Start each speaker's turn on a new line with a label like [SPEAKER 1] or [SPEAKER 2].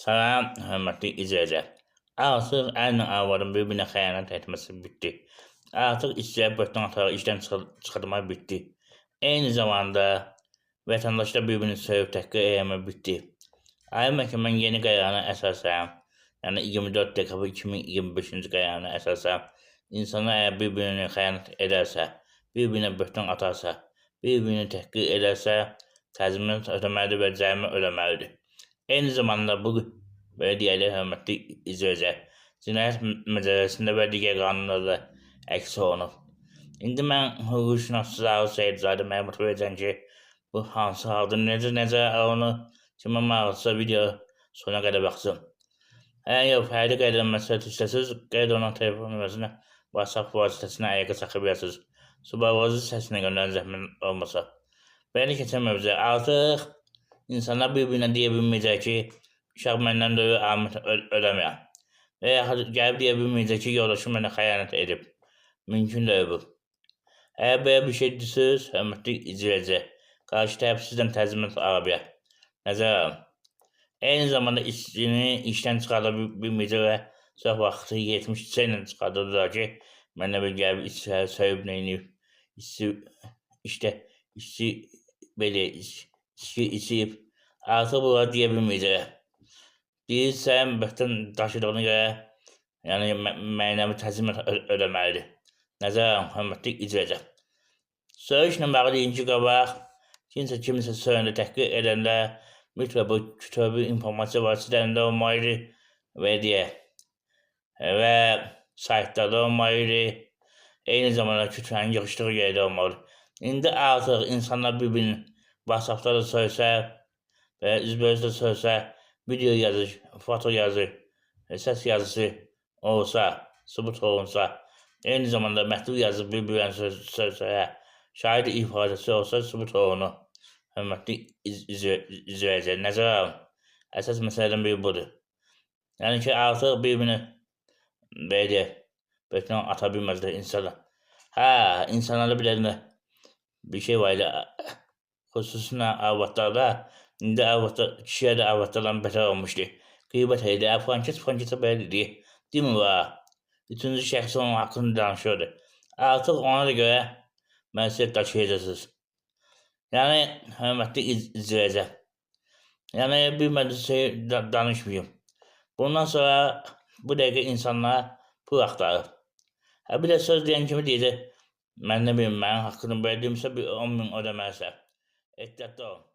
[SPEAKER 1] Salam, hörmətli izləyicilər. Artıq əllə arvadın bir-birinə xəyanət etməsi bitdi. Artıq istəyər böhtan ataraq işdən çıxartmaq bitdi. Eyni zamanda vətəndaşlar bir-birini söyüb təhqir eləmək bitdi. Ali Məhkəmənin yeni qərarına əsasən, yəni 24 dekabr 2025-ci qərarına əsasən, insanlar əgər bir-birini xəyanət edərsə, bir-birinə böhtan atarsa, bir-birini təhqir edərsə, təzminat ödəməlidir və cərimə ödəməlidir. Eyni zamanda bu, belə deyək, hörmətli izləyicilər, Cinayət Məcəlləsində və digər qanunlarda əks olunub. İndi mən hüquqşünasçıları Seyidzadə məlumat verəcəm ki, bu hansı halda necə alınır, kimə maraqlısa video sonuna qədər baxsın. Əgər fərdi qeyd edilməsi istəsiniz, qeyd olunan telefon nömrəsinə WhatsApp vasitəsilə əlaqə saxlaya bilərsiniz. Subarvozu səsinə göndərin zəhmət olmasa. Belə keçən mövzuya artıq İnsanlar bir-birinə deyə bilməyəcək ki, uşaq məndən döyür, aliment ödəməyəm. Və yaxud gəlib deyə bilməyəcək ki, yoldaşım mənə xəyanət edib. Mümkün deyil bu. Əgər belə bir şey düşünürsünüz, hörmətli izləyicilər, qarşı tərəf sizdən təzminat ala bilər. Nəzərə alın. Eyni zamanda işçini işdən çıxarda bilməyəcək və çox vaxtı 70 ilə çıxardırlar ki, mənə bir gəlib işçiləri söyüb neyniyib. İşçi belə içib. Artıq bunları deyə bilməyəcək. Deyirsən, böhtan daşıdığına görə, yəni mənəvi təzminat ödəməlidir. Nəzərə alın, hörmətli izləyicilər. Söyüşlə bağlı inci qabaq, kimisə söyündə təhqir edəndə mütləq bu kütübi informasiya vasitələrində olmalıdır və deyək, və saytlarda olmalıdır. Eyni zamanda kütübənin yığışdığı yerdə olmalıdır. İndi artıq insanlar bir-birinin WhatsApp'da da söysə və üzbözdə söysə, video yazır, foto yazır, səs yazısı olsa, sübut olunsa, eyni zamanda məktub yazıb bir-birinə söysə, şahid ifadəsi olsa, sübut olunur. Hörmətli izləyicilər, nəzərə alın. Əsas məsələdən biri budur. Yəni ki, artıq bir-birini belə deyək, böhtan ata bilməzlər insanlar. İnsanlarda bir dənə bir şey var idi. Xüsusilə arvadlarda, indi kişiyə də arvadlardan betər olmuşdur. Qeybət edir, fankəsə belə dedi, demir var. Üçüncü şəxs onun haqqında danışıyordu. Artıq ona da görə məsuliyyət daşıyacaqsınız. Yəni, hörmətli izləyəcək. Yəni, bilmədiğiniz şeyi danışmayayım. Bundan sonra bu dəqiqə insanlara pul axtarır. Bir də söz deyən kimi deyəcək, mən nə bileyim, mənim haqqını belə deyimsə, bir 10.000 ödəməlisə. Ehtiyatlı olun.